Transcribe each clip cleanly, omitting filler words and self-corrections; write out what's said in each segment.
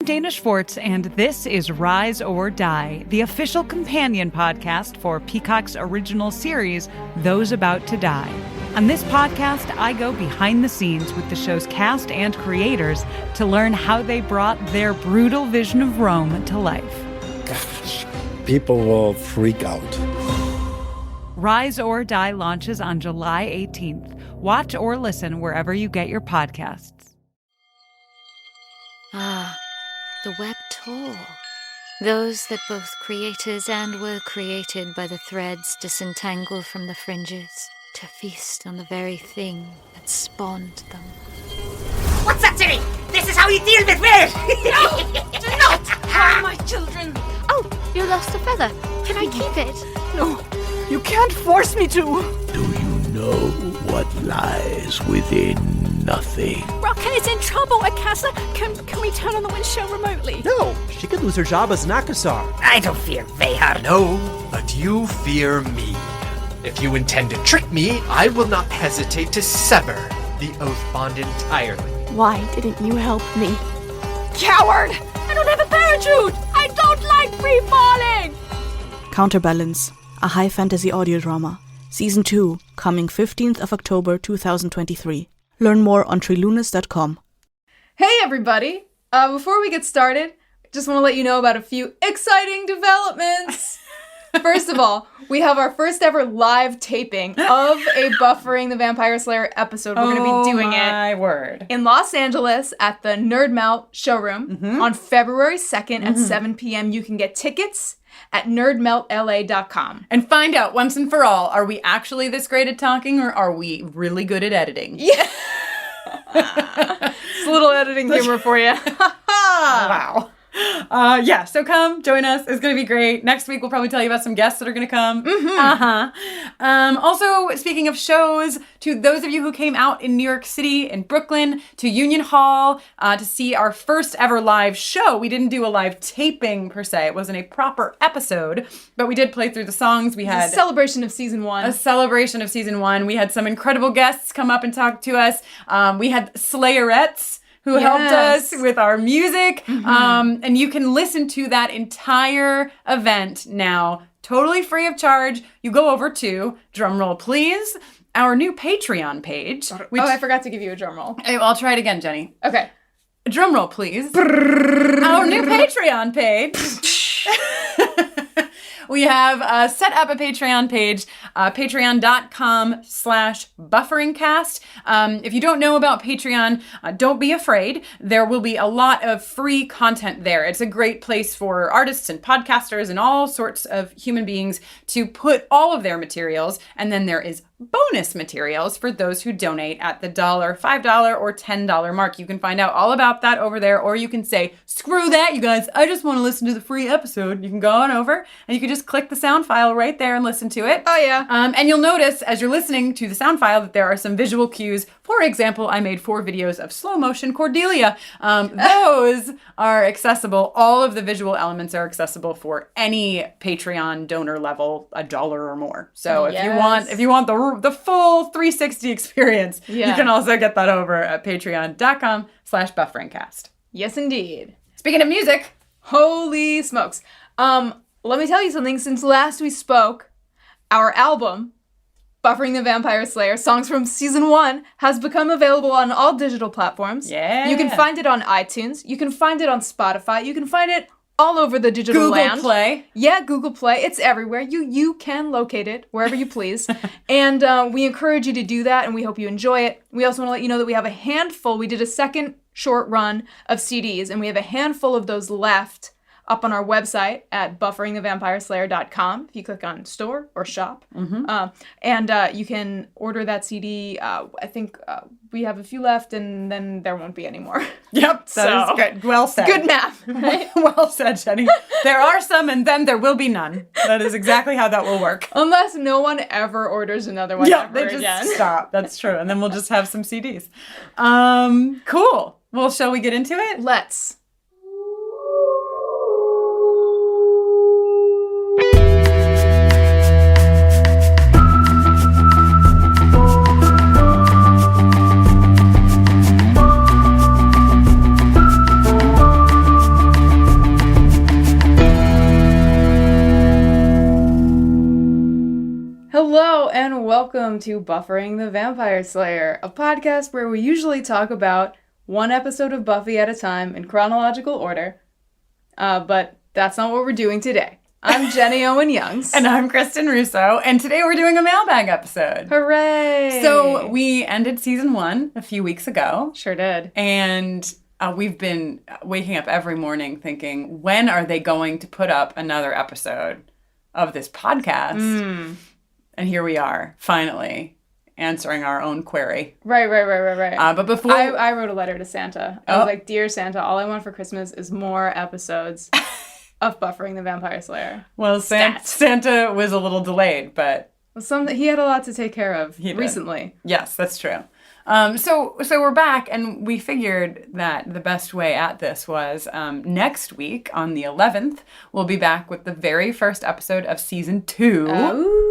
I'm Dana Schwartz, and this is Rise or Die, the official companion podcast for Peacock's original series, Those About to Die. On this podcast, I go behind the scenes with the show's cast and creators to learn how they brought their brutal vision of Rome to life. Gosh, people will freak out. Rise or Die launches on July 18th. Watch or listen wherever you get your podcasts. Ah, the web tore. Those that both creators and were created by the threads disentangle from the fringes to feast on the very thing that spawned them. What's that, Timmy? This is how you deal with weird! No! Do not harm my children! Oh, you lost a feather. Can I keep it? No, you can't force me to! Do you know what lies within nothing? Rocket is in trouble, Akasa! Can we turn on the wind show remotely? No, she could lose her job as an Akasar. I don't fear Vehar. No, but you fear me. If you intend to trick me, I will not hesitate to sever the oath bond entirely. Why didn't you help me? Coward! I don't have a parachute! I don't like free falling! Counterbalance, a high fantasy audio drama. Season 2, coming 15th of October 2023. Learn more on trilunas.com. Hey everybody! Before we get started, I just want to let you know about a few exciting developments. First of all, we have our first ever live taping of a Buffering the Vampire Slayer episode. We're going to be doing it word. in Los Angeles at the Nerd Melt showroom on February 2nd at 7 p.m. You can get tickets at nerdmeltla.com. And find out once and for all, are we actually this great at talking or are we really good at editing? Yeah. It's a little editing humor for you. Wow. So come join us. It's going to be great. Next week, we'll probably tell you about some guests that are going to come. Also, speaking of shows, to those of you who came out in New York City and Brooklyn to Union Hall to see our first ever live show, we didn't do a live taping per se. It wasn't a proper episode, but we did play through the songs. We had a celebration of season 1. A celebration of season 1. We had some incredible guests come up and talk to us. We had Slayerettes who helped us with our music. And you can listen to that entire event now, totally free of charge. You go over to, drumroll please, our new Patreon page. Which, I forgot to give you a drum roll. I'll try it again, Jenny. Okay. Drumroll please. Our new Patreon page. We have set up a Patreon page, patreon.com/bufferingcast. If you don't know about Patreon, don't be afraid. There will be a lot of free content there. It's a great place for artists and podcasters and all sorts of human beings to put all of their materials. And then there is bonus materials for those who donate at the $1, $5, or $10 mark. You can find out all about that over there, or you can say, screw that, you guys, I just want to listen to the free episode. You can go on over and you can just click the sound file right there and listen to it. Oh, yeah. And you'll notice as you're listening to the sound file that there are some visual cues. For example, I made 4 videos of slow motion Cordelia. Those are accessible. All of the visual elements are accessible for any Patreon donor level, $1 or more. So if you want the full 360 experience, you can also get that over at patreon.com/bufferingcast. Yes, indeed. Speaking of music, holy smokes. Let me tell you something. Since last we spoke, our album, Buffering the Vampire Slayer, Songs from Season 1, has become available on all digital platforms. Yeah. You can find it on iTunes. You can find it on Spotify. You can find it all over the digital land. Google Play. Yeah, Google Play. It's everywhere. You can locate it wherever you please. And we encourage you to do that, and we hope you enjoy it. We also want to let you know that we have a handful. We did a second short run of CDs, and we have a handful of those left up on our website at bufferingthevampireslayer.com. If you click on store or shop. And you can order that CD. I think we have a few left, and then there won't be any more. Yep, that is good. Well said. Good math, right? Well said, Jenny. There are some, and then there will be none. That is exactly how that will work. Unless no one ever orders another one ever they just again. Stop. That's true. And then we'll just have some CDs. Cool. Well, shall we get into it? Let's. welcome to Buffering the Vampire Slayer, a podcast where we usually talk about one episode of Buffy at a time in chronological order. But that's not what we're doing today. I'm Jenny Owen Youngs. And I'm Kristen Russo, and today we're doing a mailbag episode. Hooray! So we ended season 1 a few weeks ago. Sure did. And we've been waking up every morning thinking, when are they going to put up another episode of this podcast? And here we are, finally, answering our own query. Right. But before... I wrote a letter to Santa. I was like, Dear Santa, all I want for Christmas is more episodes of Buffering the Vampire Slayer. Well, Santa was a little delayed, but... He had a lot to take care of He did. recently. Yes, that's true. So we're back, and we figured that the best way at this was next week on the 11th, we'll be back with the very first episode of season 2. Ooh.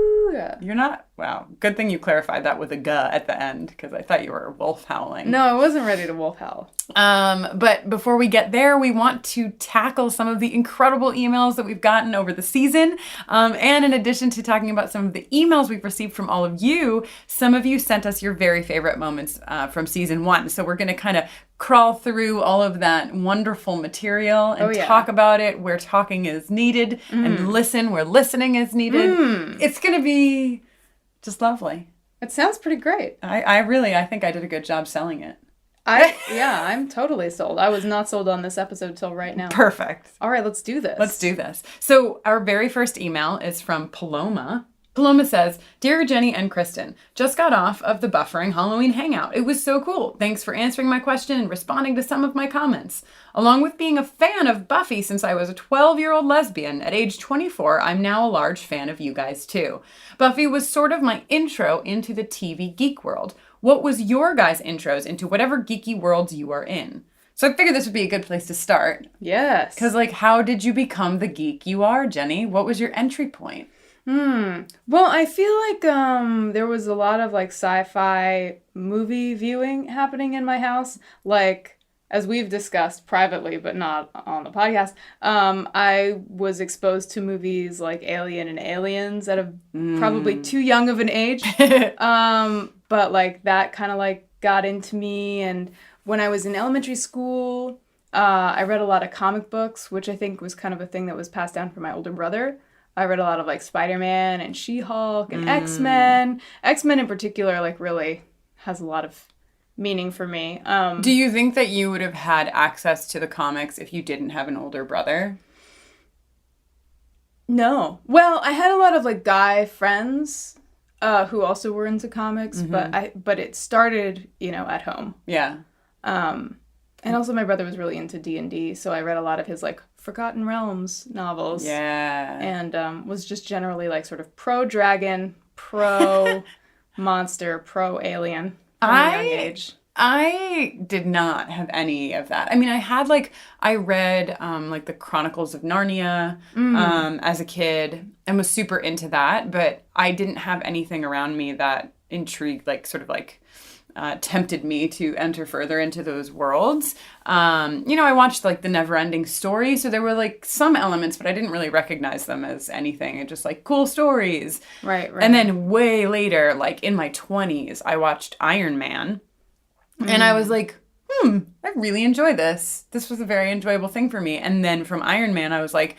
You're not... Wow. Good thing you clarified that with a guh at the end, because I thought you were wolf howling. No, I wasn't ready to wolf howl. But before we get there, we want to tackle some of the incredible emails that we've gotten over the season. And in addition to talking about some of the emails we've received from all of you, some of you sent us your very favorite moments from season 1. So we're going to kind of crawl through all of that wonderful material and talk about it where talking is needed and listen where listening is needed. It's going to be just lovely. It sounds pretty great. I think I did a good job selling it. I'm totally sold. I was not sold on this episode till right now. Perfect. All right, let's do this. So our very first email is from Paloma. Paloma says, Dear Jenny and Kristen, just got off of the Buffering Halloween Hangout. It was so cool. Thanks for answering my question and responding to some of my comments. Along with being a fan of Buffy since I was a 12-year-old lesbian, at age 24, I'm now a large fan of you guys too. Buffy was sort of my intro into the TV geek world. What was your guys' intros into whatever geeky worlds you are in? So I figured this would be a good place to start. Yes. Because, how did you become the geek you are, Jenny? What was your entry point? Well, I feel like there was a lot of sci-fi movie viewing happening in my house. As we've discussed privately, but not on the podcast, I was exposed to movies like Alien and Aliens at a probably too young of an age. But that kind of got into me. And when I was in elementary school, I read a lot of comic books, which I think was kind of a thing that was passed down from my older brother. I read a lot of Spider-Man and She-Hulk and X-Men. X-Men in particular really has a lot of meaning for me. Do you think that you would have had access to the comics if you didn't have an older brother? No. Well, I had a lot of guy friends who also were into comics, but it started, at home. Yeah. And also my brother was really into D&D, so I read a lot of his Forgotten Realms novels. Yeah. And was just generally sort of pro-dragon, pro-monster, pro-alien from a young age. I did not have any of that. I mean, I had I read the Chronicles of Narnia as a kid and was super into that, but I didn't have anything around me that intrigued, tempted me to enter further into those worlds. I watched the Neverending Story, so there were some elements, but I didn't really recognize them as anything. It just cool stories. Right. And then way later, in my 20s, I watched Iron Man. And I was like, I really enjoy this. This was a very enjoyable thing for me. And then from Iron Man, I was like,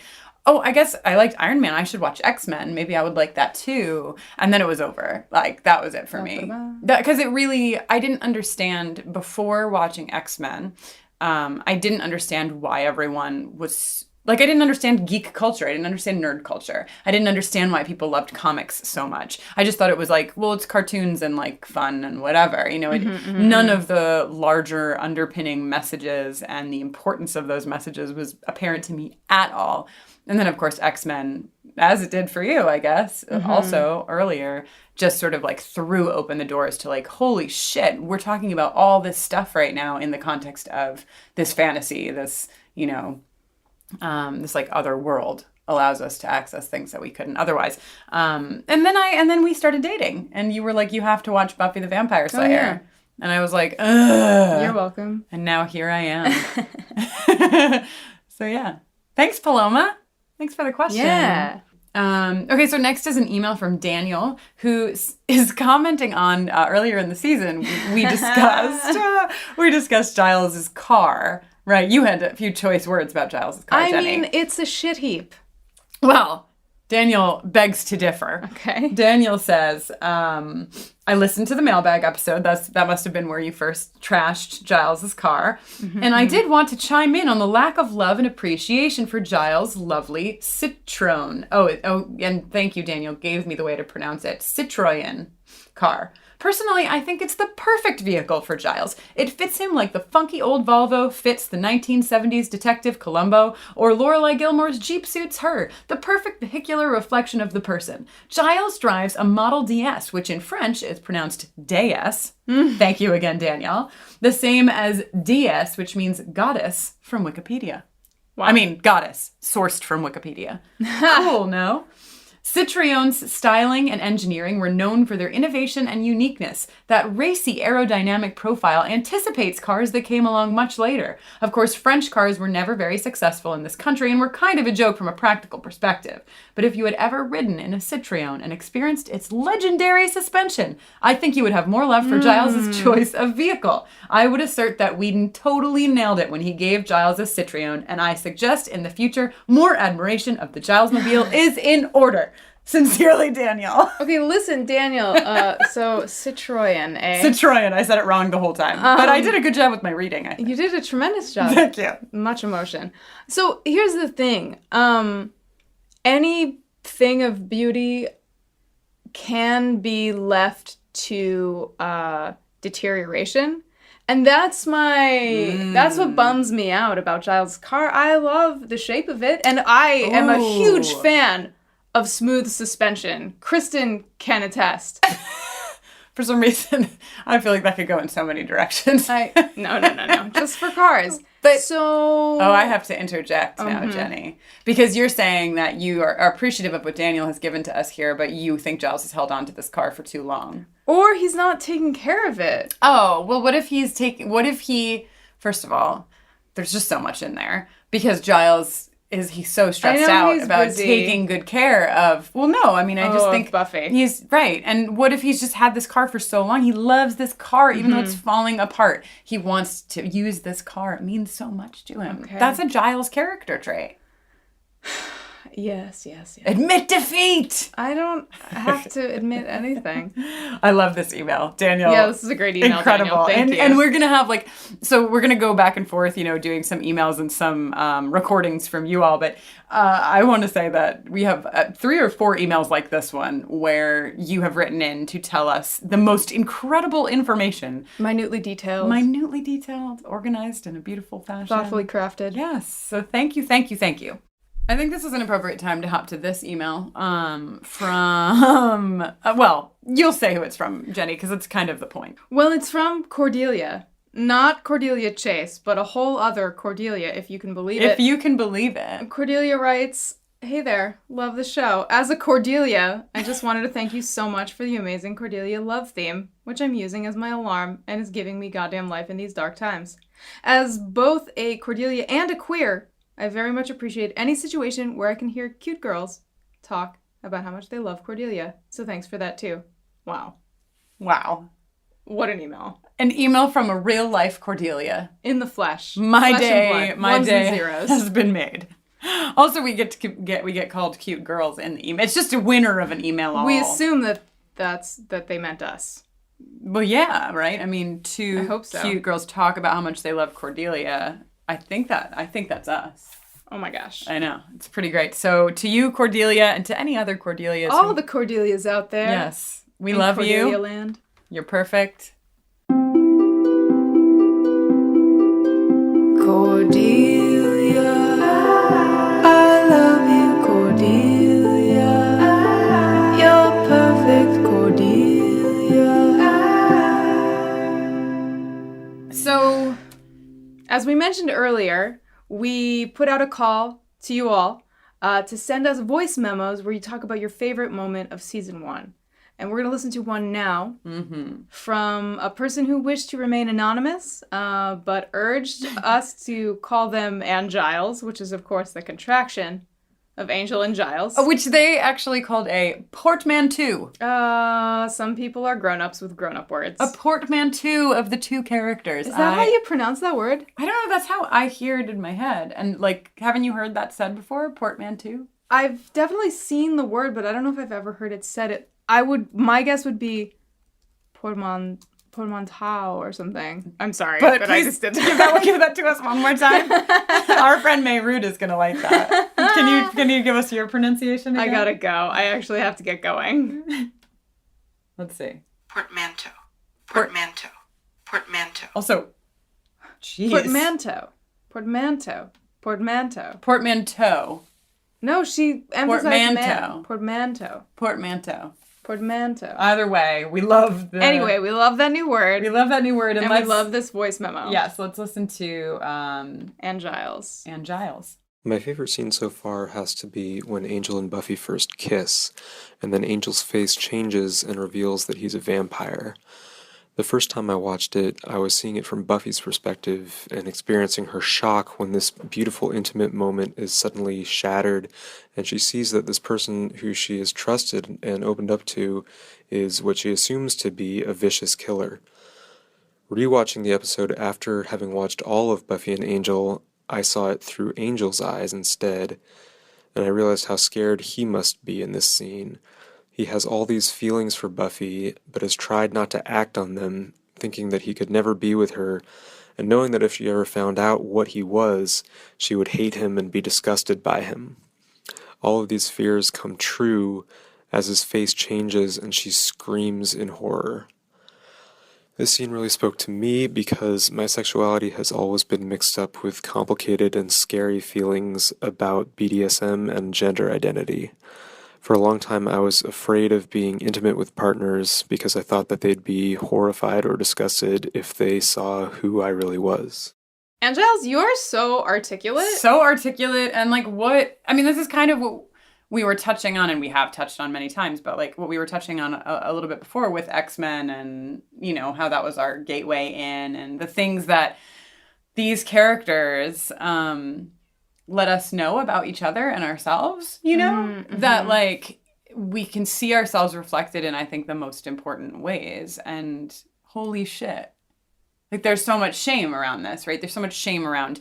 oh, I guess I liked Iron Man. I should watch X-Men. Maybe I would like that too. And then it was over. That was it for me. Because I didn't understand before watching X-Men. I didn't understand why everyone was... I didn't understand geek culture. I didn't understand nerd culture. I didn't understand why people loved comics so much. I just thought it was it's cartoons and fun and whatever. None of the larger underpinning messages and the importance of those messages was apparent to me at all. And then, of course, X-Men, as it did for you, I guess, also earlier, just sort of threw open the doors to holy shit, we're talking about all this stuff right now in the context of this fantasy, this, this other world allows us to access things that we couldn't otherwise. And then we started dating, and you were like, you have to watch Buffy the Vampire Slayer. Oh, yeah. And I was like, ugh. You're welcome. And now here I am. So yeah. Thanks, Paloma. Thanks for the question. Yeah. Okay, so next is an email from Daniel, who is commenting on earlier in the season we discussed Giles's car. Right, you had a few choice words about Giles's car, Jenny. I mean, it's a shit heap. Well, Daniel begs to differ. Okay. Daniel says, I listened to the Mailbag episode. That must have been where you first trashed Giles's car. And I did want to chime in on the lack of love and appreciation for Giles' lovely Citroen. Oh, and thank you, Daniel, gave me the way to pronounce it. Citroen car. Personally, I think it's the perfect vehicle for Giles. It fits him like the funky old Volvo fits the 1970s Detective Columbo, or Lorelai Gilmore's Jeep suits her, the perfect vehicular reflection of the person. Giles drives a Model DS, which in French is pronounced DS. Thank you again, Danielle. The same as DS, which means goddess from Wikipedia. Wow. I mean, goddess, sourced from Wikipedia. Cool, no? Citroen's styling and engineering were known for their innovation and uniqueness. That racy aerodynamic profile anticipates cars that came along much later. Of course, French cars were never very successful in this country and were kind of a joke from a practical perspective. But if you had ever ridden in a Citroen and experienced its legendary suspension, I think you would have more love for Giles's choice of vehicle. I would assert that Whedon totally nailed it when he gave Giles a Citroen, and I suggest in the future more admiration of the Gilesmobile is in order. Sincerely, Daniel. Okay, listen, Daniel. So Citroen, eh? Citroen. I said it wrong the whole time. But I did a good job with my reading, I think. You did a tremendous job. Thank you. Much emotion. So here's the thing. Anything of beauty can be left to deterioration. And that's what bums me out about Giles' car. I love the shape of it, and I am a huge fan of smooth suspension. Kristine can attest. For some reason, I feel like that could go in so many directions. No. Just for cars. But so... Oh, I have to interject now, Jenny. Because you're saying that you are appreciative of what Daniel has given to us here, but you think Giles has held on to this car for too long. Or he's not taking care of it. Oh, well, first of all, there's just so much in there. Because Giles... he's so stressed out about taking good care of... Well, no, I mean, I just think... Buffy. He's... Right. And what if he's just had this car for so long? He loves this car, even though it's falling apart. He wants to use this car. It means so much to him. Okay. That's a Giles character trait. Yes. Admit defeat! I don't have to admit anything. I love this email. Daniel. Yeah, this is a great email, incredible. Daniel. Thank you. And we're going to have we're going to go back and forth, doing some emails and some recordings from you all. But I want to say that we have 3 or 4 emails like this one where you have written in to tell us the most incredible information. Minutely detailed, organized in a beautiful fashion. Thoughtfully crafted. Yes. So thank you. I think this is an appropriate time to hop to this email from, you'll say who it's from, Jenny, because it's kind of the point. Well, it's from Cordelia. Not Cordelia Chase, but a whole other Cordelia, if you can believe it. If you can believe it. Cordelia writes, "Hey there, love the show. As a Cordelia, I just wanted to thank you so much for the amazing Cordelia love theme, which I'm using as my alarm and is giving me goddamn life in these dark times. As both a Cordelia and a queer, I very much appreciate any situation where I can hear cute girls talk about how much they love Cordelia. So thanks for that too." Wow. What an email. An email from a real life Cordelia. In the flesh. My flesh day and zeros. has been made. Also, we get called cute girls in the email. It's just a winner of an email all. We assume that they meant us. Well, yeah, right? I mean, I hope so. Cute girls talk about how much they love Cordelia. I think that's us. Oh my gosh. I know. It's pretty great. So to you, Cordelia, and to any other Cordelias. All the Cordelias out there. Yes. We love you. Cordelia land. You're perfect. Cordelia. I love you, Cordelia. You're perfect, Cordelia. So, as we mentioned earlier, we put out a call to you all to send us voice memos where you talk about your favorite moment of season 1. And we're going to listen to one now from a person who wished to remain anonymous, but urged us to call them Ann Giles, which is, of course, the contraction of Angel and Giles. Which they actually called a portmanteau. Some people are grown-ups with grown-up words. A portmanteau of the two characters. Is that how you pronounce that word? I don't know. That's how I hear it in my head. And, like, haven't you heard that said before? Portmanteau? I've definitely seen the word, but I don't know if I've ever heard it said. My guess would be portmanteau or something. I'm sorry, but I just did that. Give that to us one more time. Our friend May Root is gonna like that. Can you give us your pronunciation again? I gotta go. I actually have to get going. Let's see. Portmanteau. Also, jeez. Portmanteau. No, she emphasized portmanteau. Either way, we love Anyway, we love that new word. We love that new word. And we love this voice memo. Yes, let's listen to and Giles. My favorite scene so far has to be when Angel and Buffy first kiss, and then Angel's face changes and reveals that he's a vampire. The first time I watched it, I was seeing it from Buffy's perspective and experiencing her shock when this beautiful, intimate moment is suddenly shattered, and she sees that this person who she has trusted and opened up to is what she assumes to be a vicious killer. Rewatching the episode after having watched all of Buffy and Angel, I saw it through Angel's eyes instead, and I realized how scared he must be in this scene. He has all these feelings for Buffy, but has tried not to act on them, thinking that he could never be with her, and knowing that if she ever found out what he was, she would hate him and be disgusted by him. All of these fears come true as his face changes and she screams in horror. This scene really spoke to me because my sexuality has always been mixed up with complicated and scary feelings about BDSM and gender identity. For a long time, I was afraid of being intimate with partners because I thought that they'd be horrified or disgusted if they saw who I really was. And Giles, you are so articulate. And this is kind of what we were touching on, and we have touched on many times, but like what we were touching on a little bit before with X-Men and, you know, how that was our gateway in, and the things that these characters, let us know about each other and ourselves, you know, that like we can see ourselves reflected in, I think, the most important ways. And holy shit, like there's so much shame around this, right? There's so much shame around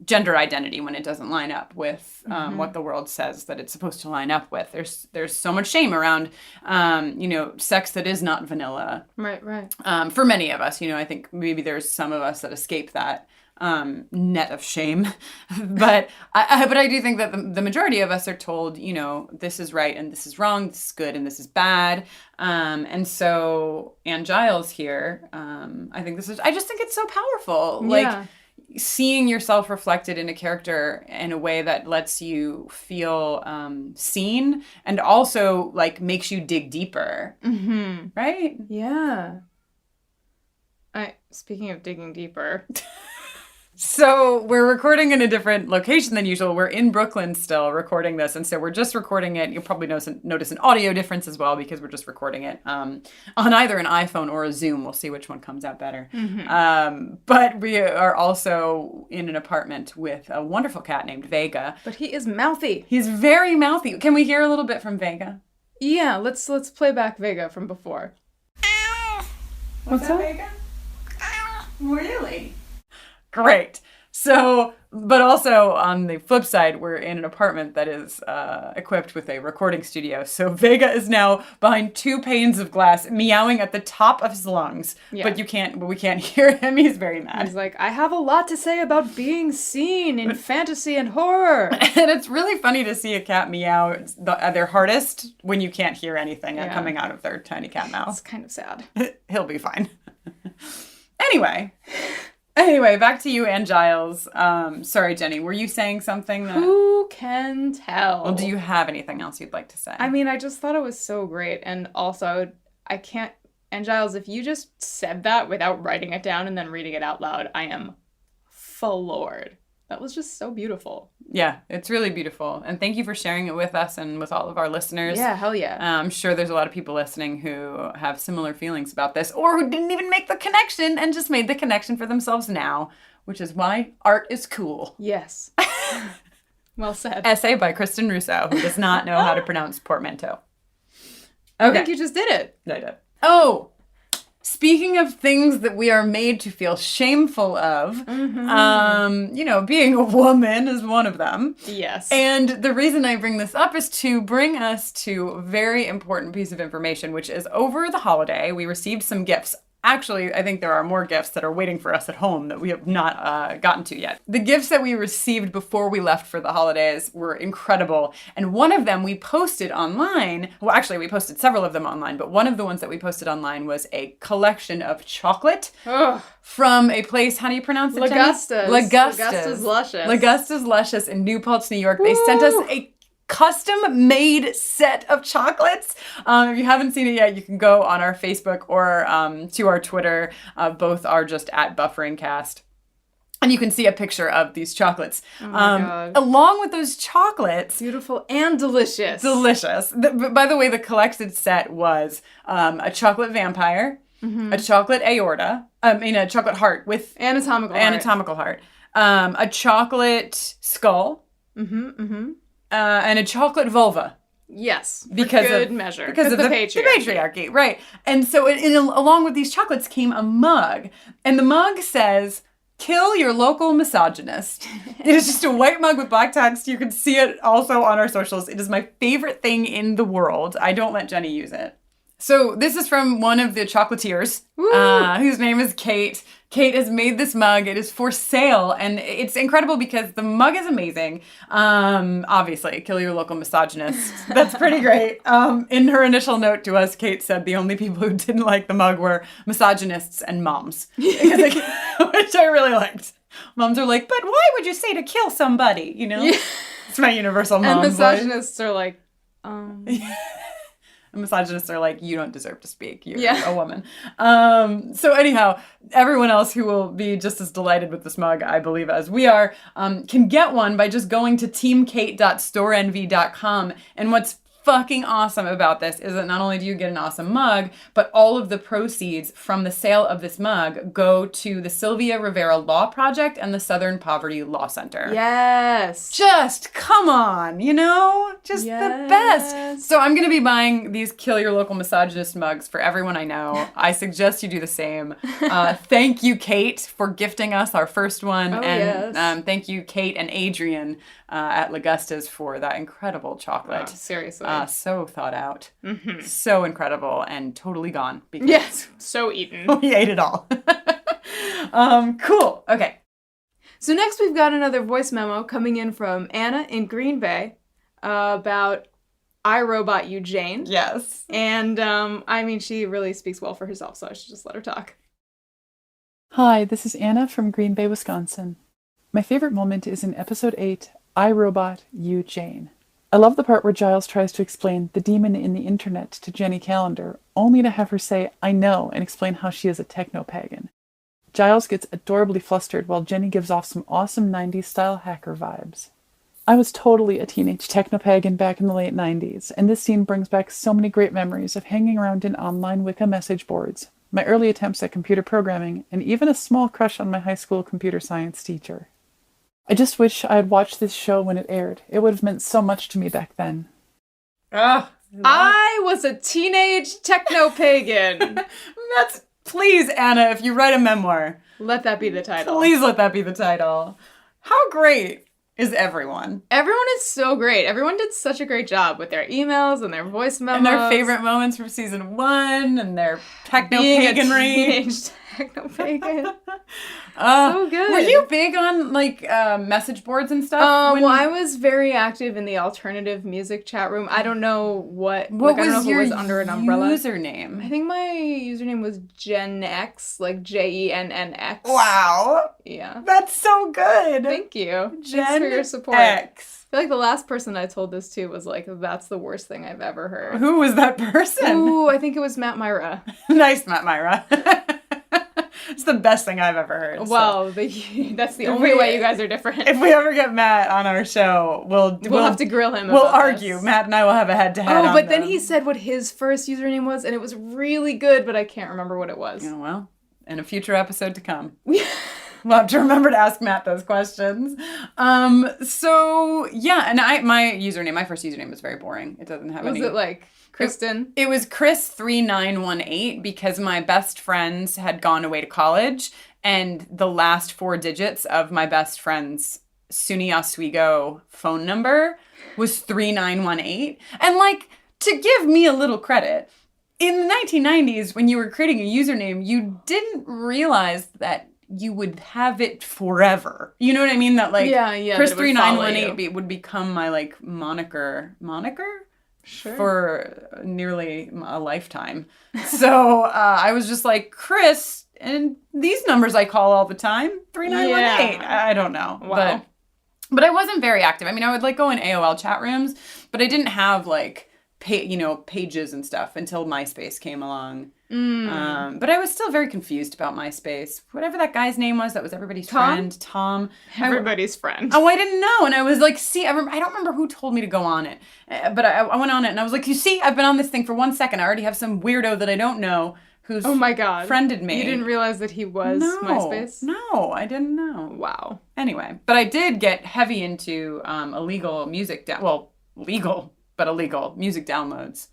gender identity when it doesn't line up with what the world says that it's supposed to line up with. There's so much shame around, sex that is not vanilla. Right. For many of us, you know, I think maybe there's some of us that escape that net of shame, but I do think that the majority of us are told, you know, this is right and this is wrong, this is good and this is bad, and so Anne Giles here, I just think it's so powerful, like seeing yourself reflected in a character in a way that lets you feel seen and also like makes you dig deeper, right? Yeah. Speaking of digging deeper. So we're recording in a different location than usual. We're in Brooklyn still recording this. And so we're just recording it. You'll probably notice an audio difference as well because we're just recording it on either an iPhone or a Zoom. We'll see which one comes out better. But we are also in an apartment with a wonderful cat named Vega. But he is mouthy. He's very mouthy. Can we hear a little bit from Vega? Yeah, let's play back Vega from before. What's that, Vega? Really? Great. So, but also on the flip side, we're in an apartment that is equipped with a recording studio. So Vega is now behind 2 panes of glass, meowing at the top of his lungs. Yeah. But we can't hear him. He's very mad. He's like, I have a lot to say about being seen in fantasy and horror. And it's really funny to see a cat meow at their hardest when you can't hear anything coming out of their tiny cat mouth. It's kind of sad. He'll be fine. Anyway, back to you and Giles. Sorry, Jenny, were you saying something? Who can tell? Well, do you have anything else you'd like to say? I mean, I just thought it was so great. And also, I can't... And Giles, if you just said that without writing it down and then reading it out loud, I am floored. That was just so beautiful. Yeah, it's really beautiful. And thank you for sharing it with us and with all of our listeners. Yeah, hell yeah. I'm sure there's a lot of people listening who have similar feelings about this or who didn't even make the connection and just made the connection for themselves now, which is why art is cool. Yes. Well said. Essay by Kristen Russo, who does not know how to pronounce portmanteau. I think you just did it. I did. Oh, speaking of things that we are made to feel shameful of, being a woman is one of them. Yes. And the reason I bring this up is to bring us to a very important piece of information, which is over the holiday, we received some gifts. Actually, I think there are more gifts that are waiting for us at home that we have not gotten to yet. The gifts that we received before we left for the holidays were incredible. And one of them we posted online. Well, actually, we posted several of them online, but one of the ones that we posted online was a collection of chocolate from a place, how do you pronounce it, Lagusta's. Lagusta's Luscious. Lagusta's Luscious in New Paltz, New York. They sent us a custom-made set of chocolates. If you haven't seen it yet, you can go on our Facebook or to our Twitter. Both are just at BufferingCast. And you can see a picture of these chocolates. Oh my God. Along with those chocolates. Beautiful and delicious. Delicious. By the way, the collected set was a chocolate vampire, a chocolate aorta, a chocolate heart with anatomical heart, a chocolate skull, and a chocolate vulva. Yes, because for good of measure. Because of the patriarchy, right? And so, along with these chocolates came a mug, and the mug says, "Kill your local misogynist." It is just a white mug with black text. You can see it also on our socials. It is my favorite thing in the world. I don't let Jenny use it. So this is from one of the chocolatiers, whose name is Kate. Kate has made this mug. It is for sale, and it's incredible because the mug is amazing. Obviously, kill your local misogynist. That's pretty great. In her initial note to us, Kate said the only people who didn't like the mug were misogynists and moms, which I really liked. Moms are like, but why would you say to kill somebody? It's my universal mom. And misogynists are like, Misogynists are like, you don't deserve to speak. You're a woman. So anyhow, everyone else who will be just as delighted with this mug, I believe, as we are, can get one by just going to teamkate.storeenvy.com. And what's fucking awesome about this is that not only do you get an awesome mug, but all of the proceeds from the sale of this mug go to the Sylvia Rivera Law Project and the Southern Poverty Law Center. Yes. Just come on, just the best. So I'm going to be buying these Kill Your Local Misogynist mugs for everyone I know. I suggest you do the same. Thank you, Kate, for gifting us our first one. Thank you, Kate and Adrian at Lagusta's for that incredible chocolate. Seriously. So thought out. So incredible and totally gone. Yes. So eaten. We ate it all. Cool. Okay. So next we've got another voice memo coming in from Anna in Green Bay about iRobot You Jane. Yes. And she really speaks well for herself, so I should just let her talk. Hi, this is Anna from Green Bay, Wisconsin. My favorite moment is in episode 8, iRobot You Jane. I love the part where Giles tries to explain the demon in the internet to Jenny Calendar, only to have her say, I know, and explain how she is a techno-pagan. Giles gets adorably flustered while Jenny gives off some awesome 90s-style hacker vibes. I was totally a teenage techno-pagan back in the late 90s, and this scene brings back so many great memories of hanging around in online Wicca message boards, my early attempts at computer programming, and even a small crush on my high school computer science teacher. I just wish I had watched this show when it aired. It would have meant so much to me back then. I was a teenage techno-pagan. Please, Anna, if you write a memoir. Let that be the title. Please let that be the title. How great is everyone? Everyone is so great. Everyone did such a great job with their emails and their voice memos. And their favorite moments from season 1 and their techno-paganry. Teenage techno-pagan. So good. Were you big on message boards and stuff? I was very active in the alternative music chat room. I don't know what was I don't know if your it was under an umbrella. username? I think my username was Gen X, like JENNX. Wow. Yeah. That's so good. Thank you. Gen Thanks for your support. X. I feel like the last person I told this to was like, that's the worst thing I've ever heard. Who was that person? Ooh, I think it was Matt Myra. Nice, Matt Myra. It's the best thing I've ever heard. Well, that's the only way you guys are different. If we ever get Matt on our show, we'll have to grill him. We'll argue. This. Matt and I will have a head-to-head. Oh, but then he said what his first username was, and it was really good, but I can't remember what it was. Oh, well, in a future episode to come. We'll have to remember to ask Matt those questions. So yeah, and my first username was very boring. It doesn't have any. Was it like Kristine? It was Chris3918 because my best friends had gone away to college, and the last 4 digits of my best friend's SUNY Oswego phone number was 3918. And like, to give me a little credit, in the 1990s, when you were creating a username, you didn't realize that you would have it forever. You know what I mean? That like Chris3918 would become my like moniker? Sure. For nearly a lifetime. So I was just like, Chris, and these numbers I call all the time, 3918. I don't know. Wow. But I wasn't very active. I mean, I would like go in AOL chat rooms, but I didn't have like pages and stuff until MySpace came along. But I was still very confused about MySpace. Whatever that guy's name was, that was everybody's friend. Tom. Everybody's friend. Oh, I didn't know. And I was like, see, I don't remember who told me to go on it. But I went on it and I was like, you see, I've been on this thing for 1 second. I already have some weirdo that I don't know who's friended me. You didn't realize that he was MySpace? No, I didn't know. Wow. Anyway, but I did get heavy into illegal music, legal music downloads.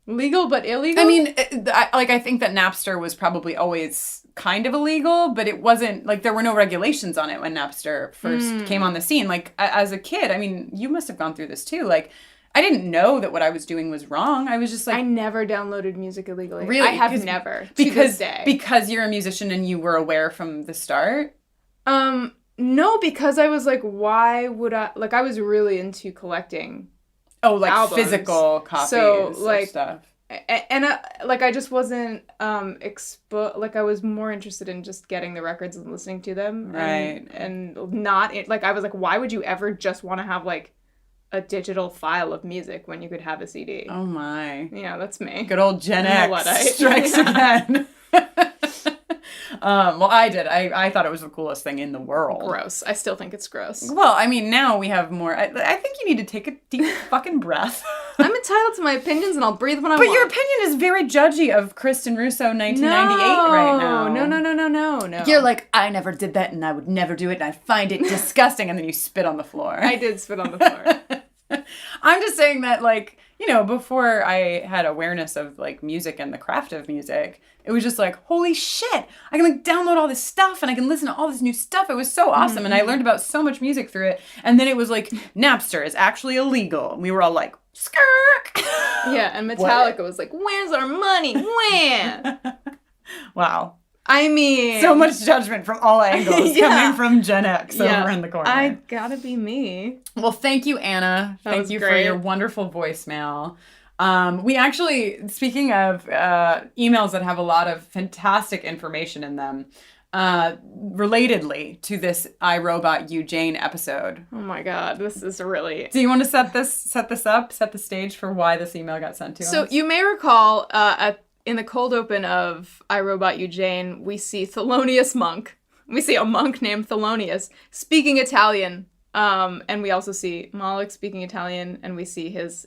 Legal but illegal? I mean, I think that Napster was probably always kind of illegal, but it wasn't, like, there were no regulations on it when Napster first came on the scene. Like, as a kid, I mean, you must have gone through this too. Like, I didn't know that what I was doing was wrong. I was just like... I never downloaded music illegally. Really? I have never, to this day. Because you're a musician and you were aware from the start? No, because I was like, why would I... Like, I was really into collecting albums. Physical copies of stuff. And I just wasn't like I was more interested in just getting the records and listening to them, right? And not like I was like, why would you ever just want to have like a digital file of music when you could have a CD? Oh my! Yeah, that's me. Good old Gen X strikes again. Well, I did. I thought it was the coolest thing in the world. Gross. I still think it's gross. Well, I mean, now we have more. I think you need to take a deep fucking breath. I'm entitled to my opinions, and I'll breathe when I want. But your opinion is very judgy of Kristen Russo 1998 right now. No. You're like, I never did that, and I would never do it, and I find it disgusting, and then you spit on the floor. I did spit on the floor. I'm just saying that, like, you know, before I had awareness of, like, music and the craft of music, it was just like, holy shit, I can, like, download all this stuff and I can listen to all this new stuff. It was so awesome. And I learned about so much music through it. And then it was like, Napster is actually illegal. And we were all like, skirk. Yeah, and Metallica was like, where's our money? When? Wow. I mean... So much judgment from all angles coming from Gen X over in the corner. I gotta be me. Well, thank you, Anna. Thank you for your wonderful voicemail. We actually, speaking of emails that have a lot of fantastic information in them, relatedly to this I, Robot You, Jane episode. Oh my God, this is really... Do you want to set the stage for why this email got sent to us? So you may recall in the cold open of I, Robot You, Jane, we see Thelonious Monk. We see a monk named Thelonious speaking Italian. And we also see Moloch speaking Italian, and we see his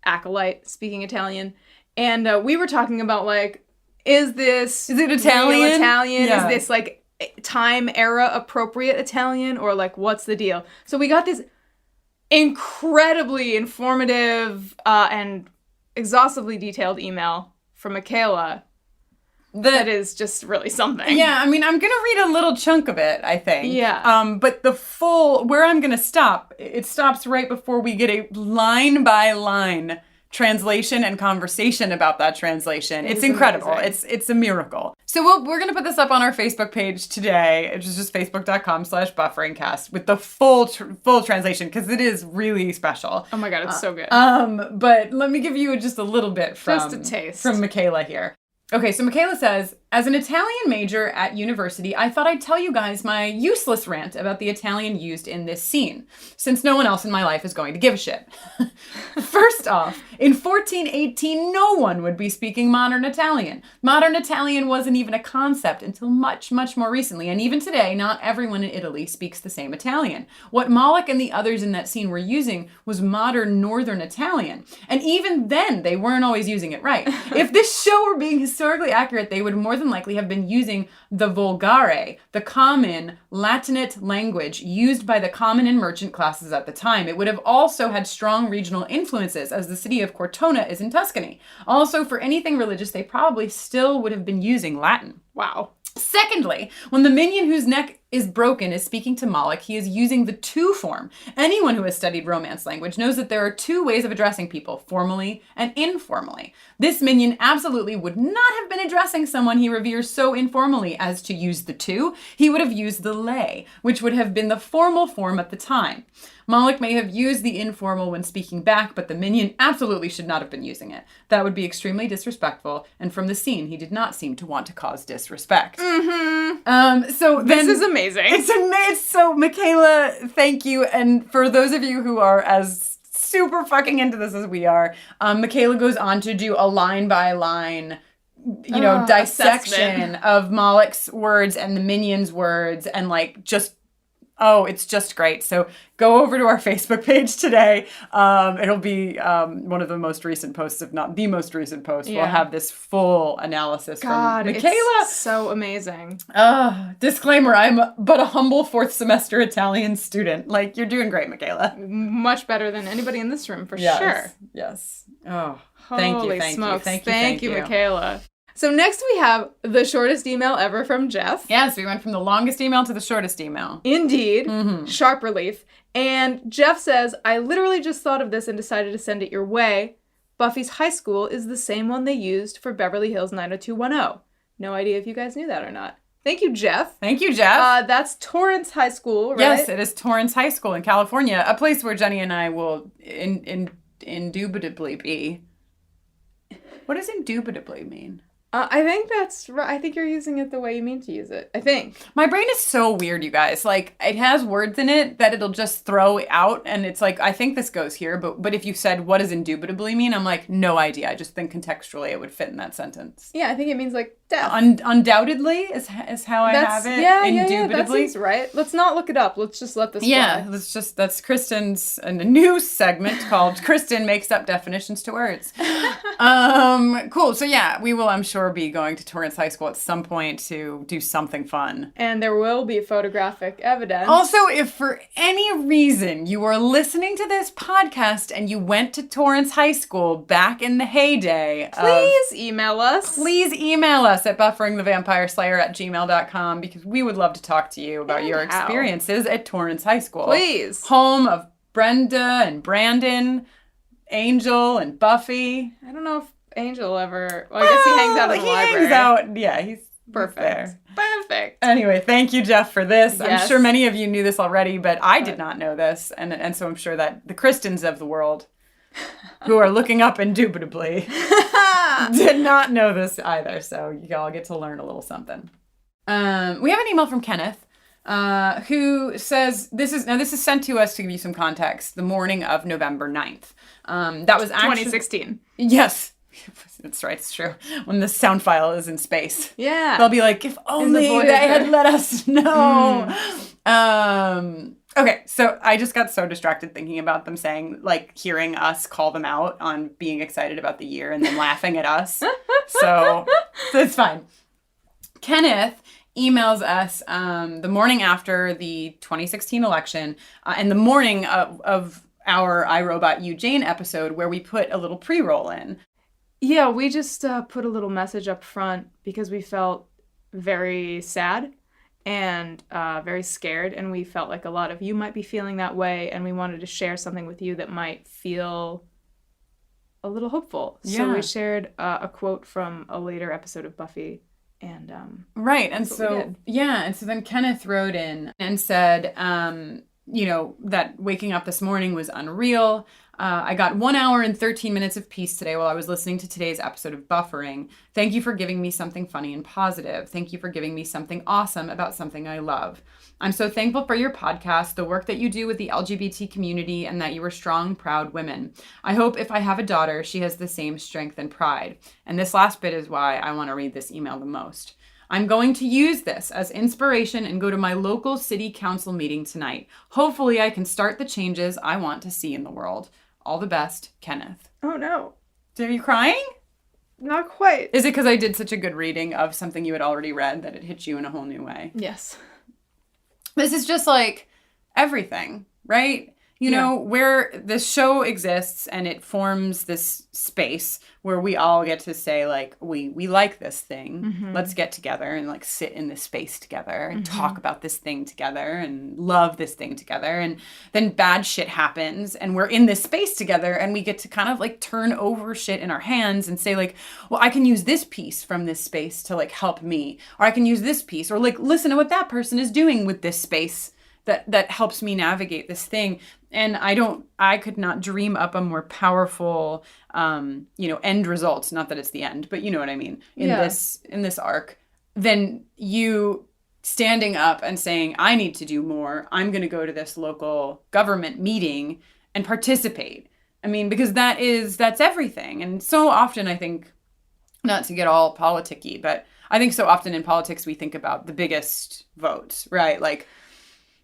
acolyte speaking Italian. And we were talking about, like, is it Italian? Yeah. Is this, like, time era appropriate Italian? Or, like, what's the deal? So we got this incredibly informative and exhaustively detailed email from Michaela that is just really something. Yeah, I mean, I'm going to read a little chunk of it, I think. Yeah. But the full, where I'm going to stop, it stops right before we get a line-by-line translation and conversation about that translation. It's incredible. Amazing. It's a miracle. So we're going to put this up on our Facebook page today, which is just facebook.com/bufferingcast with the full translation, because it is really special. Oh my God, it's so good. But let me give you just a little bit just a taste from Michaela here. Okay, so Michaela says, as an Italian major at university, I thought I'd tell you guys my useless rant about the Italian used in this scene, since no one else in my life is going to give a shit. First off, in 1418, no one would be speaking modern Italian. Modern Italian wasn't even a concept until much, much more recently, and even today, not everyone in Italy speaks the same Italian. What Moloch and the others in that scene were using was modern Northern Italian, and even then, they weren't always using it right. If this show were being historically accurate, they would more than than likely have been using the volgare, the common Latinate language used by the common and merchant classes at the time. It would have also had strong regional influences, as the city of Cortona is in Tuscany. Also, for anything religious, they probably still would have been using Latin. Wow. Secondly, when the minion whose neck is broken is speaking to Moloch, he is using the to form. Anyone who has studied Romance language knows that there are two ways of addressing people, formally and informally. This minion absolutely would not have been addressing someone he reveres so informally as to use the to. He would have used the lay, which would have been the formal form at the time. Moloch may have used the informal when speaking back, but the minion absolutely should not have been using it. That would be extremely disrespectful, and from the scene, he did not seem to want to cause disrespect. This is amazing. It's amazing. So, Michaela, thank you. And for those of you who are as super fucking into this as we are, Michaela goes on to do a line-by-line dissection assessment of Moloch's words and the minion's words, and it's just great. So go over to our Facebook page today. It'll be one of the most recent posts, if not the most recent post. Yeah. We'll have this full analysis God, from Michaela. it's so amazing. Disclaimer, I'm but a humble 4th semester Italian student. You're doing great, Michaela. Much better than anybody in this room, for Yes, sure. yes. Oh, Holy thank smokes. you. Thank you, Michaela. So next we have the shortest email ever from Jeff. Yes, we went from the longest email to the shortest email. Indeed. Sharp relief. And Jeff says, I literally just thought of this and decided to send it your way. Buffy's high school is the same one they used for Beverly Hills 90210. No idea if you guys knew that or not. Thank you, Jeff. Thank you, Jeff. That's Torrance High School, right? Yes, it is Torrance High School in California, a place where Jenny and I will indubitably be. What does indubitably mean? I think that's right. I think you're using it the way you mean to use it. I think. My brain is so weird, you guys. It has words in it that it'll just throw out, and it's I think this goes here, but if you said, what does indubitably mean? I'm no idea. I just think contextually it would fit in that sentence. Yeah, I think it means death. Undoubtedly is how I have it. Yeah, indubitably. that seems right. Let's not look it up. Let's just let this fly. That's Kristen's a new segment called Kristen Makes Up Definitions to Words. Cool. So yeah, we will, I'm sure, be going to Torrance High School at some point to do something fun. And there will be photographic evidence. Also, if for any reason you are listening to this podcast and you went to Torrance High School back in the heyday, please email us. Please email us at bufferingthevampireslayer@gmail.com, because we would love to talk to you about your experiences at Torrance High School. Please. Home of Brenda and Brandon, Angel and Buffy. I don't know if Angel ever... Well, I guess he hangs out in the library. He hangs out. Yeah, he's perfect. There. Perfect. Anyway, thank you, Jeff, for this. Yes. I'm sure many of you knew this already, but I did not know this. And so I'm sure that the Kristins of the world who are looking up indubitably did not know this either. So you all get to learn a little something. We have an email from Kenneth. Who says, this is sent to us to give you some context, the morning of November 9th. That was actually 2016. Yes. That's right, it's true. When the sound file is in space. Yeah. They'll be like, if only they had let us know. Okay, so I just got so distracted thinking about them saying, hearing us call them out on being excited about the year and then laughing at us. So it's fine. Kenneth emails us the morning after the 2016 election and the morning of our I, Robot You, Jane episode, where we put a little pre-roll in. Yeah, we just put a little message up front because we felt very sad and very scared, and we felt like a lot of you might be feeling that way, and we wanted to share something with you that might feel a little hopeful. Yeah. So we shared a quote from a later episode of Buffy. And right, and so and so then Kenneth wrote in and said, that waking up this morning was unreal. I got 1 hour and 13 minutes of peace today while I was listening to today's episode of Buffering. Thank you for giving me something funny and positive. Thank you for giving me something awesome about something I love. I'm so thankful for your podcast, the work that you do with the LGBT community, and that you are strong, proud women. I hope if I have a daughter, she has the same strength and pride. And this last bit is why I want to read this email the most. I'm going to use this as inspiration and go to my local city council meeting tonight. Hopefully I can start the changes I want to see in the world. All the best, Kenneth. Oh, no. Are you crying? Not quite. Is it because I did such a good reading of something you had already read that it hit you in a whole new way? Yes. This is just like everything, right? You know, where this show exists and it forms this space where we all get to say, like, we like this thing. Mm-hmm. Let's get together and, like, sit in this space together and talk about this thing together and love this thing together. And then bad shit happens and we're in this space together and we get to kind of, like, turn over shit in our hands and say, like, well, I can use this piece from this space to, like, help me. Or I can use this piece. Or, like, listen to what that person is doing with this space that helps me navigate this thing. And I could not dream up a more powerful, end result. Not that it's the end, but you know what I mean. In this arc, than you standing up and saying, I need to do more. I'm going to go to this local government meeting and participate. I mean, because that's everything. And so often I think, not to get all politicky, but I think so often in politics, we think about the biggest votes, right? Like,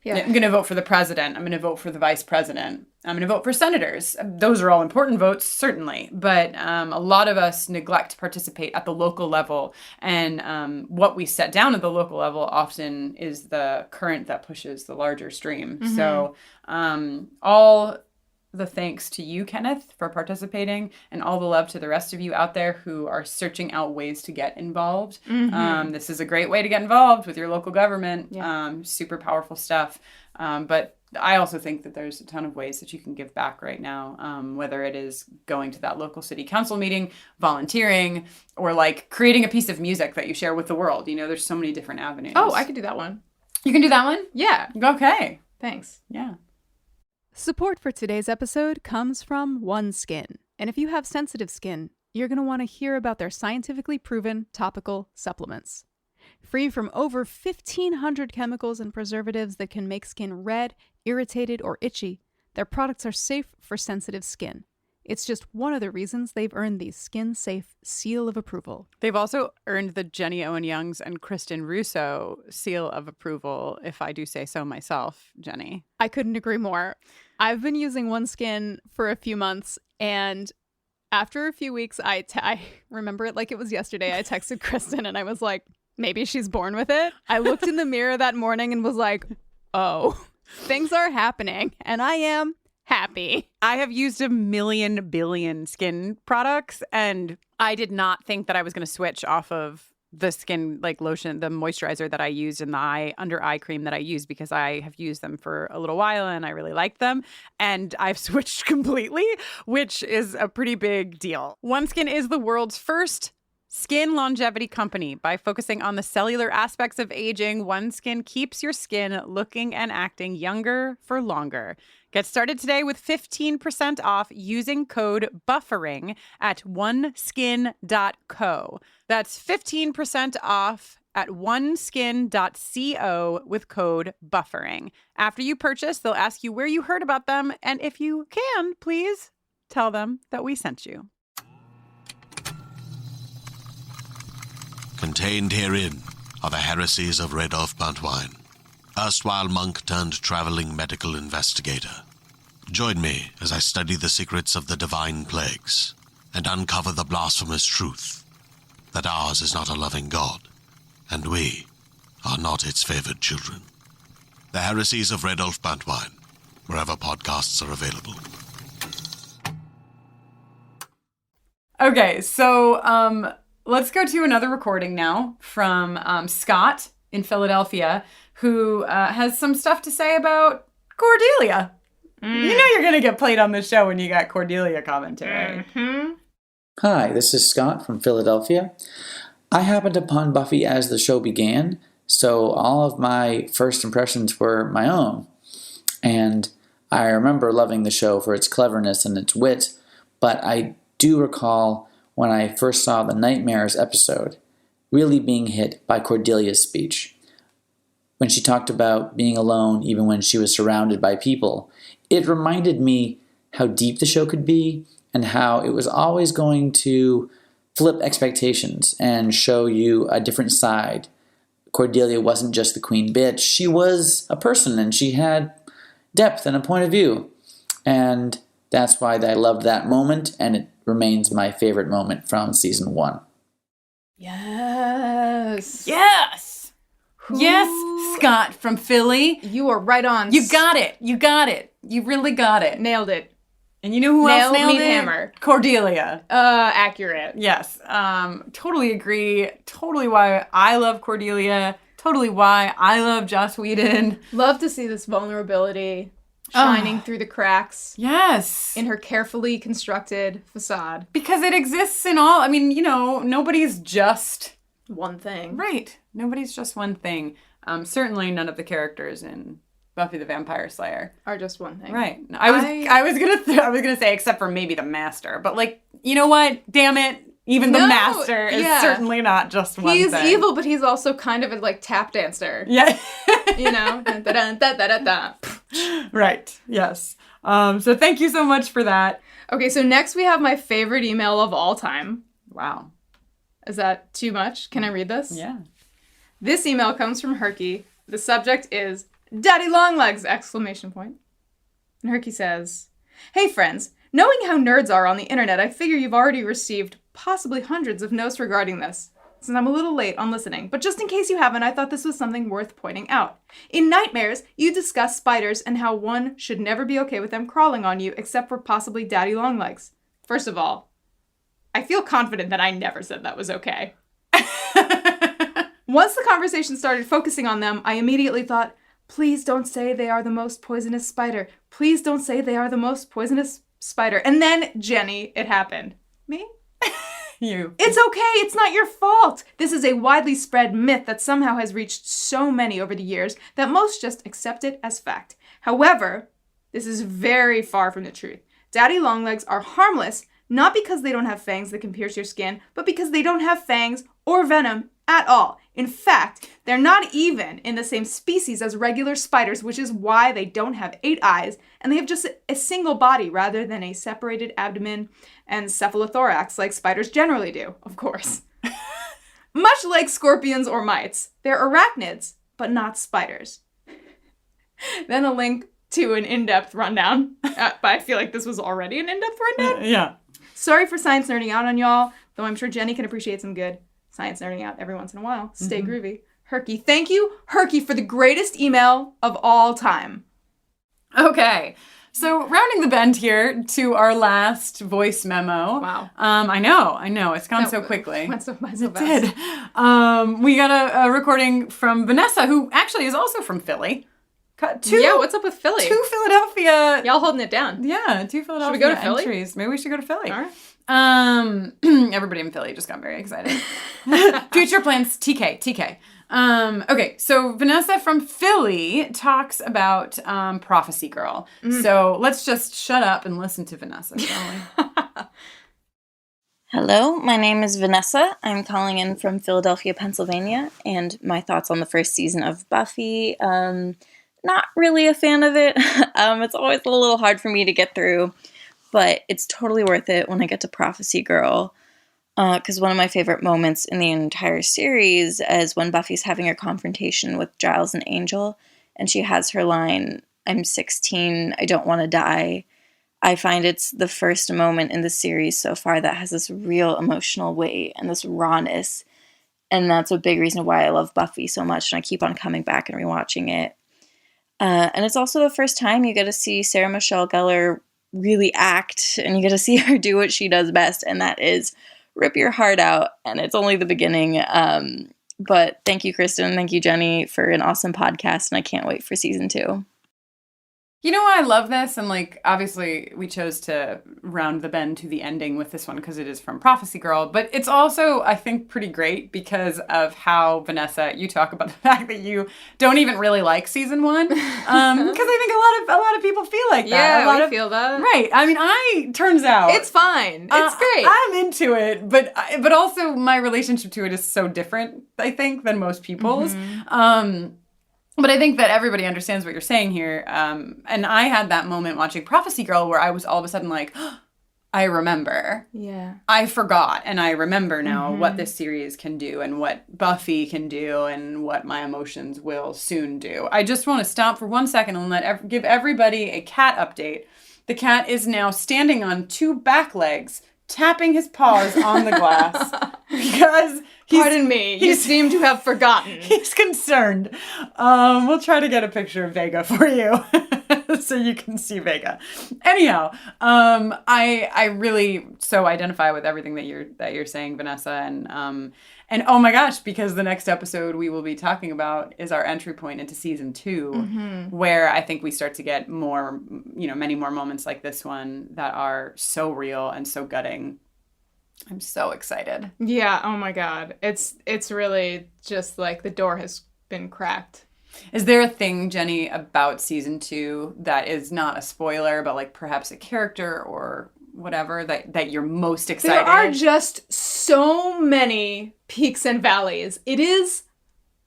I'm going to vote for the president. I'm going to vote for the vice president. I'm going to vote for senators. Those are all important votes, certainly. But a lot of us neglect to participate at the local level. And what we set down at the local level often is the current that pushes the larger stream. Mm-hmm. So all the thanks to you, Kenneth, for participating, and all the love to the rest of you out there who are searching out ways to get involved. Mm-hmm. This is a great way to get involved with your local government. Yeah. Super powerful stuff. But I also think that there's a ton of ways that you can give back right now, whether it is going to that local city council meeting, volunteering, or like creating a piece of music that you share with the world. You know, there's so many different avenues. Oh, I could do that one. You can do that one? Yeah. Okay. Thanks. Yeah. Support for today's episode comes from OneSkin. And if you have sensitive skin, you're going to want to hear about their scientifically proven topical supplements. Free from over 1,500 chemicals and preservatives that can make skin red, irritated, or itchy, their products are safe for sensitive skin. It's just one of the reasons they've earned the Skin Safe seal of approval. They've also earned the Jenny Owen Youngs and Kristen Russo seal of approval, if I do say so myself, Jenny. I couldn't agree more. I've been using OneSkin for a few months, and after a few weeks, I remember it like it was yesterday. I texted Kristen, and I was like, maybe she's born with it. I looked in the mirror that morning and was like, oh, things are happening, and I am happy. I have used 1 billion skin products, and I did not think that I was going to switch off of the skin like lotion, the moisturizer that I used, and the under eye cream that I use, because I have used them for a little while and I really like them. And I've switched completely, which is a pretty big deal. OneSkin is the world's first skin longevity company. By focusing on the cellular aspects of aging, OneSkin keeps your skin looking and acting younger for longer. Get started today with 15% off using code BUFFERING at oneskin.co. That's 15% off at oneskin.co with code BUFFERING. After you purchase, they'll ask you where you heard about them, and if you can, please tell them that we sent you. Contained herein are the heresies of Radolf Buntwine, erstwhile monk turned traveling medical investigator. Join me as I study the secrets of the divine plagues and uncover the blasphemous truth that ours is not a loving God, and we are not its favored children. The heresies of Radolf Buntwine, wherever podcasts are available. Okay, so let's go to another recording now from Scott in Philadelphia, who has some stuff to say about Cordelia. You know you're going to get played on the show when you got Cordelia commentary. Mm-hmm. Hi, this is Scott from Philadelphia. I happened upon Buffy as the show began, so all of my first impressions were my own. And I remember loving the show for its cleverness and its wit, but I do recall when I first saw the Nightmares episode, really being hit by Cordelia's speech. When she talked about being alone even when she was surrounded by people, it reminded me how deep the show could be and how it was always going to flip expectations and show you a different side. Cordelia wasn't just the queen bitch. She was a person and she had depth and a point of view. And That's why I loved that moment, and it remains my favorite moment from season 1. Yes. Yes. Yes, Scott from Philly. You are right on. You got it. You got it. You really got it. Nailed it. And you know who else nailed Meat it? Hammer. Cordelia. Accurate. Yes. Totally agree. Totally why I love Cordelia. Totally why I love Joss Whedon. Love to see this vulnerability shining through the cracks. Yes. In her carefully constructed facade. Because it exists in all, I mean, you know, nobody's just one thing. Right. Nobody's just one thing. Certainly none of the characters in Buffy the Vampire Slayer are just one thing. Right. I was gonna say except for maybe the Master, but like, you know what? Damn it. Even the Master is certainly not just one thing. He's evil, but he's also kind of a like tap dancer. Yeah. You know? Right. Yes. So thank you so much for that. Okay, so next we have my favorite email of all time. Wow. Is that too much? Can I read this? Yeah. This email comes from Herky. The subject is Daddy Longlegs! ! And Herky says, "Hey friends, knowing how nerds are on the internet, I figure you've already received possibly hundreds of notes regarding this, since I'm a little late on listening. But just in case you haven't, I thought this was something worth pointing out. In Nightmares, you discuss spiders and how one should never be okay with them crawling on you, except for possibly Daddy Longlegs. First of all, I feel confident that I never said that was okay. Once the conversation started focusing on them, I immediately thought, please don't say they are the most poisonous spider. Please don't say they are the most poisonous spider. And then, Jenny, it happened. Me? You. It's okay. It's not your fault. This is a widely spread myth that somehow has reached so many over the years that most just accept it as fact. However, this is very far from the truth. Daddy Longlegs are harmless, not because they don't have fangs that can pierce your skin, but because they don't have fangs or venom at all. In fact, they're not even in the same species as regular spiders, which is why they don't have 8 eyes, and they have just a single body rather than a separated abdomen and cephalothorax like spiders generally do, of course. Much like scorpions or mites, they're arachnids, but not spiders." Then a link to an in-depth rundown, but I feel like this was already an in-depth rundown. Yeah. "Sorry for science nerding out on y'all, though I'm sure Jenny can appreciate some good science nerding out every once in a while. Stay groovy. Herky." Thank you, Herky, for the greatest email of all time. Okay. So rounding the bend here to our last voice memo. Wow. I know. It's gone so quickly. Went so fast. It did. We got a recording from Vanessa, who actually is also from Philly. Yeah, what's up with Philly? 2 Philadelphia. Y'all holding it down. Yeah, 2 Philadelphia Should we go to Philly? entries. Maybe we should go to Philly. All right. Everybody in Philly just got very excited. Future plans, TK. Okay, so Vanessa from Philly talks about Prophecy Girl. So let's just shut up and listen to Vanessa, shall we? Hello, my name is Vanessa. I'm calling in from Philadelphia, Pennsylvania, and my thoughts on the first season of Buffy. Not really a fan of it. It's always a little hard for me to get through, but it's totally worth it when I get to Prophecy Girl. Because one of my favorite moments in the entire series is when Buffy's having her confrontation with Giles and Angel, and she has her line, "I'm 16, I don't want to die." I find it's the first moment in the series so far that has this real emotional weight and this rawness, and that's a big reason why I love Buffy so much, and I keep on coming back and rewatching it. And it's also the first time you get to see Sarah Michelle Gellar really act, and you get to see her do what she does best, and that is rip your heart out, and it's only the beginning. But thank you, Kristen. Thank you, Jenny, for an awesome podcast, and I can't wait for season 2. You know, I love this, and like, obviously we chose to round the bend to the ending with this one because it is from Prophecy Girl, but it's also, I think, pretty great because of how, Vanessa, you talk about the fact that you don't even really like season 1, because I think a lot of people feel like that. Yeah, we feel that. Right. I mean, turns out It's fine. It's great. I'm into it, but also my relationship to it is so different, I think, than most people's. But I think that everybody understands what you're saying here. And I had that moment watching Prophecy Girl where I was all of a sudden like, oh, I remember. Yeah. I forgot, and I remember now what this series can do and what Buffy can do and what my emotions will soon do. I just want to stop for 1 second and give everybody a cat update The cat is now standing on 2 back legs, tapping his paws on the glass because Pardon me, you seem to have forgotten. He's concerned. We'll try to get a picture of Vega for you so you can see Vega. Anyhow, I really so identify with everything that you're saying, Vanessa, and oh my gosh, because the next episode we will be talking about is our entry point into season 2, where I think we start to get more, many more moments like this one that are so real and so gutting. I'm so excited. Yeah, oh my god. It's really just like the door has been cracked. Is there a thing, Jenny, about season 2 that is not a spoiler, but like perhaps a character or whatever that you're most excited? There are just so many peaks and valleys. It is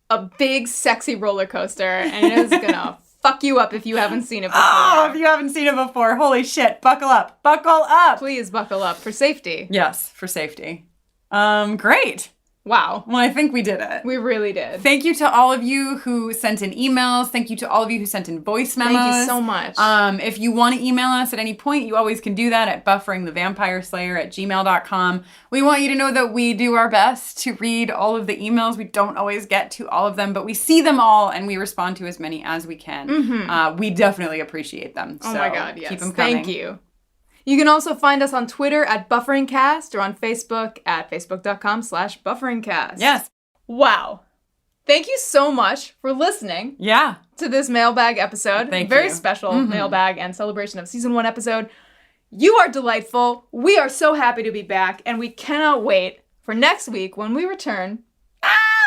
a big, sexy roller coaster, and it is gonna fuck you up if you haven't seen it before. Oh, if you haven't seen it before, holy shit, buckle up. Buckle up. Please buckle up for safety. Yes, for safety. Great. Wow. Well, I think we did it. We really did. Thank you to all of you who sent in emails. Thank you to all of you who sent in voice memos. Thank you so much. If you want to email us at any point, you always can do that at bufferingthevampireslayer@gmail.com. We want you to know that we do our best to read all of the emails. We don't always get to all of them, but we see them all and we respond to as many as we can. We definitely appreciate them. Oh my God, yes. Keep them coming. Thank you. You can also find us on Twitter at BufferingCast or on Facebook at facebook.com/BufferingCast. Yes. Wow. Thank you so much for listening. Yeah. To this Mailbag episode. Thank Very you. special Mailbag and celebration of season 1 episode. You are delightful. We are so happy to be back, and we cannot wait for next week when we return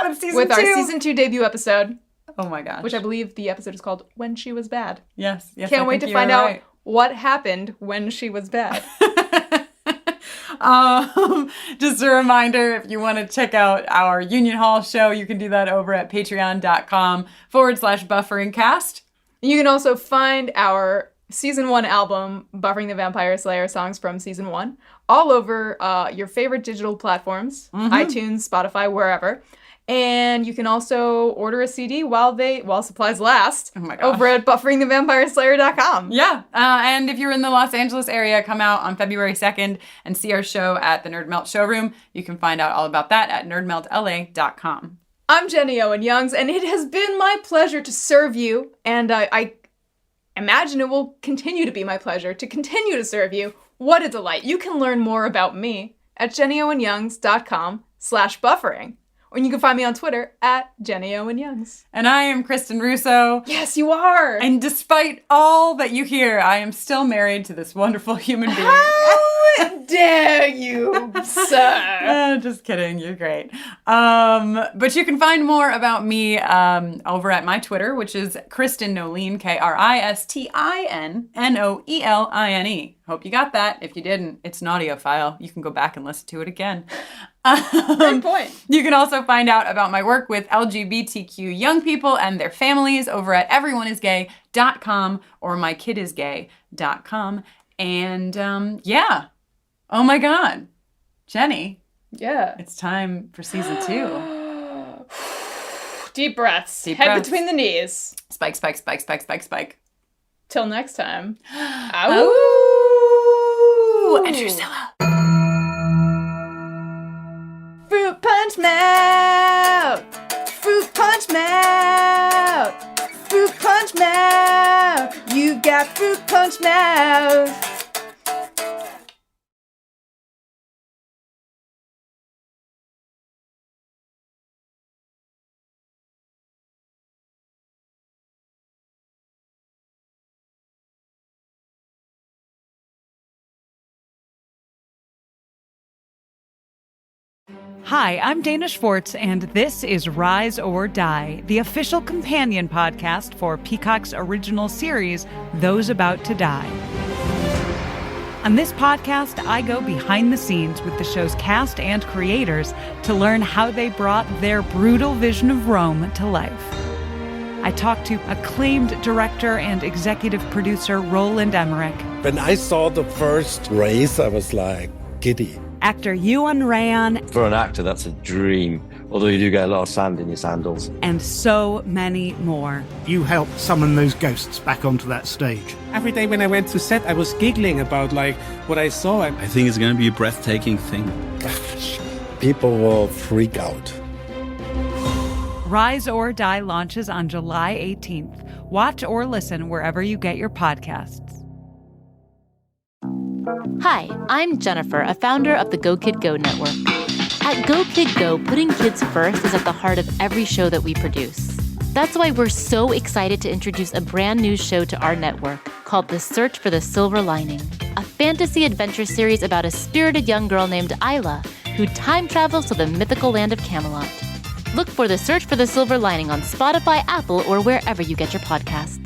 with our season 2 debut episode. Oh my gosh. Which I believe the episode is called When She Was Bad. Yes. Can't wait to find out what happened when she was bad. Just a reminder, if you want to check out our Union Hall show, you can do that over at patreon.com/bufferingcast. You can also find our season 1 album, Buffering the Vampire Slayer songs from season 1, all over your favorite digital platforms, iTunes, Spotify, wherever. And you can also order a CD while supplies last over at bufferingthevampireslayer.com. Yeah. And if you're in the Los Angeles area, come out on February 2nd and see our show at the Nerd Melt Showroom. You can find out all about that at nerdmeltla.com. I'm Jenny Owen Youngs, and it has been my pleasure to serve you. And I imagine it will continue to be my pleasure to continue to serve you. What a delight. You can learn more about me at jennyowenyoungs.com/buffering. And you can find me on Twitter at Jenny Owen Youngs. And I am Kristen Russo. Yes, you are. And despite all that you hear, I am still married to this wonderful human being. How dare you, sir? Just kidding. You're great. But you can find more about me over at my Twitter, which is Kristen Noeline, KristinnNoeline. Hope you got that. If you didn't, it's an audio file. You can go back and listen to it again. Great point. You can also find out about my work with LGBTQ young people and their families over at everyoneisgay.com or mykidisgay.com. And yeah. Oh my God. Jenny. Yeah. It's time for season 2. Deep breaths. Deep Head breaths. between the knees. Spike, spike, spike, spike, spike, spike. Till next time. Ooh. And Drusilla. Fruit punch mouth. Fruit punch mouth. Fruit punch mouth. You got fruit punch mouth. Hi, I'm Dana Schwartz, and this is Rise or Die, the official companion podcast for Peacock's original series, Those About to Die. On this podcast, I go behind the scenes with the show's cast and creators to learn how they brought their brutal vision of Rome to life. I talked to acclaimed director and executive producer Roland Emmerich. When I saw the first race, I was like giddy. Actor Ewan Ryan. For an actor, that's a dream. although you do get a lot of sand in your sandals. And so many more. You helped summon those ghosts back onto that stage. Every day when I went to set, I was giggling about what I saw. I think it's going to be a breathtaking thing. People will freak out. Rise or Die launches on July 18th. Watch or listen wherever you get your podcasts. Hi, I'm Jennifer, a founder of the Go Kid Go network. At Go Kid Go, putting kids first is at the heart of every show that we produce. That's why we're so excited to introduce a brand new show to our network called The Search for the Silver Lining, a fantasy adventure series about a spirited young girl named Isla who time travels to the mythical land of Camelot. Look for The Search for the Silver Lining on Spotify, Apple, or wherever you get your podcasts.